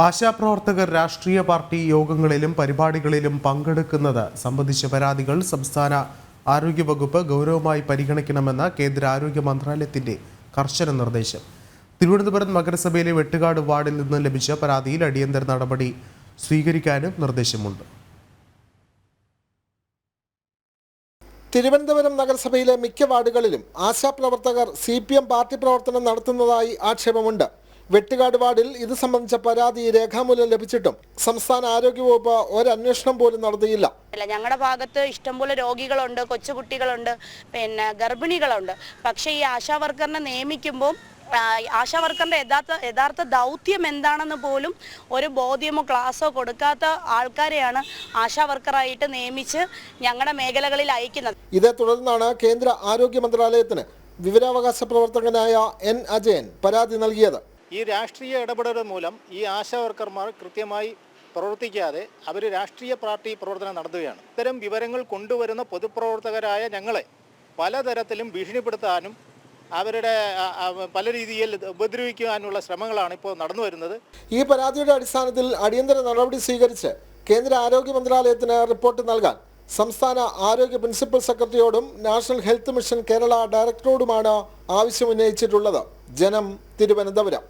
ആശാപ്രവർത്തകർ രാഷ്ട്രീയ പാർട്ടി യോഗങ്ങളിലും പരിപാടികളിലും പങ്കെടുക്കുന്നത് സംബന്ധിച്ച പരാതികൾ സംസ്ഥാന ആരോഗ്യവകുപ്പ് ഗൗരവമായി പരിഗണിക്കണമെന്ന കേന്ദ്ര ആരോഗ്യ മന്ത്രാലയത്തിന്റെ കർശന നിർദ്ദേശം. തിരുവനന്തപുരം നഗരസഭയിലെ വെട്ടുകാട് വാർഡിൽ നിന്ന് ലഭിച്ച പരാതിയിൽ അടിയന്തര നടപടി സ്വീകരിക്കാനും നിർദ്ദേശമുണ്ട്. തിരുവനന്തപുരം നഗരസഭയിലെ മിക്ക വാർഡുകളിലും ആശാപ്രവർത്തകർ CPM പാർട്ടി പ്രവർത്തനം നടത്തുന്നതായി ആക്ഷേപമുണ്ട്. വെട്ടുകാട് വാർഡിൽ ഇത് സംബന്ധിച്ച പരാതി രേഖാമൂലം ലഭിച്ചിട്ടും സംസ്ഥാന ആരോഗ്യവകുപ്പ് ഒരന്വേഷണം പോലും നടത്തിയില്ല. ഞങ്ങളുടെ ഭാഗത്ത് ഇഷ്ടംപോലെ രോഗികളുണ്ട്, കൊച്ചുകുട്ടികളുണ്ട്, ഗർഭിണികളുണ്ട്. പക്ഷേ ഈ ആശാ വർക്കറിനെ നിയമിക്കുമ്പോൾ ആശാ വർക്കറിന്റെ യഥാർത്ഥ ദൗത്യം എന്താണെന്ന് പോലും ഒരു ബോധ്യമോ ക്ലാസ്സോ കൊടുക്കാത്ത ആൾക്കാരെയാണ് ആശാ വർക്കറായിട്ട് നിയമിച്ച് ഞങ്ങളുടെ മേഖലകളിൽ അയക്കുന്നത്. ഇതേ തുടർന്നാണ് കേന്ദ്ര ആരോഗ്യ മന്ത്രാലയത്തിന് വിവരാവകാശ പ്രവർത്തകനായ N. അജയൻ പരാതി നൽകിയത്. ഈ രാഷ്ട്രീയ ഇടപെടൽ മൂലം ഈ ആശാ വർക്കർമാർ കൃത്യമായി പ്രവർത്തിക്കാതെ അവർ രാഷ്ട്രീയ പാർട്ടി പ്രവർത്തനം നടത്തുകയാണ്. ഇത്തരം വിവരങ്ങൾ കൊണ്ടുവരുന്ന പൊതുപ്രവർത്തകരായ ഞങ്ങളെ പലതരത്തിലും ഭീഷണിപ്പെടുത്താനും അവരുടെ പല രീതിയിൽ ഉപദ്രവിക്കാനുള്ള ശ്രമങ്ങളാണ് ഇപ്പോൾ നടന്നു വരുന്നത്. ഈ പരാതിയുടെ അടിസ്ഥാനത്തിൽ അടിയന്തര നടപടി സ്വീകരിച്ച് കേന്ദ്ര ആരോഗ്യ മന്ത്രാലയത്തിന് റിപ്പോർട്ട് നൽകാൻ സംസ്ഥാന ആരോഗ്യ പ്രിൻസിപ്പൽ സെക്രട്ടറിയോടും നാഷണൽ ഹെൽത്ത് മിഷൻ കേരള ഡയറക്ടറോടുമാണ് ആവശ്യമുന്നയിച്ചിട്ടുള്ളത്. ജനം, തിരുവനന്തപുരം.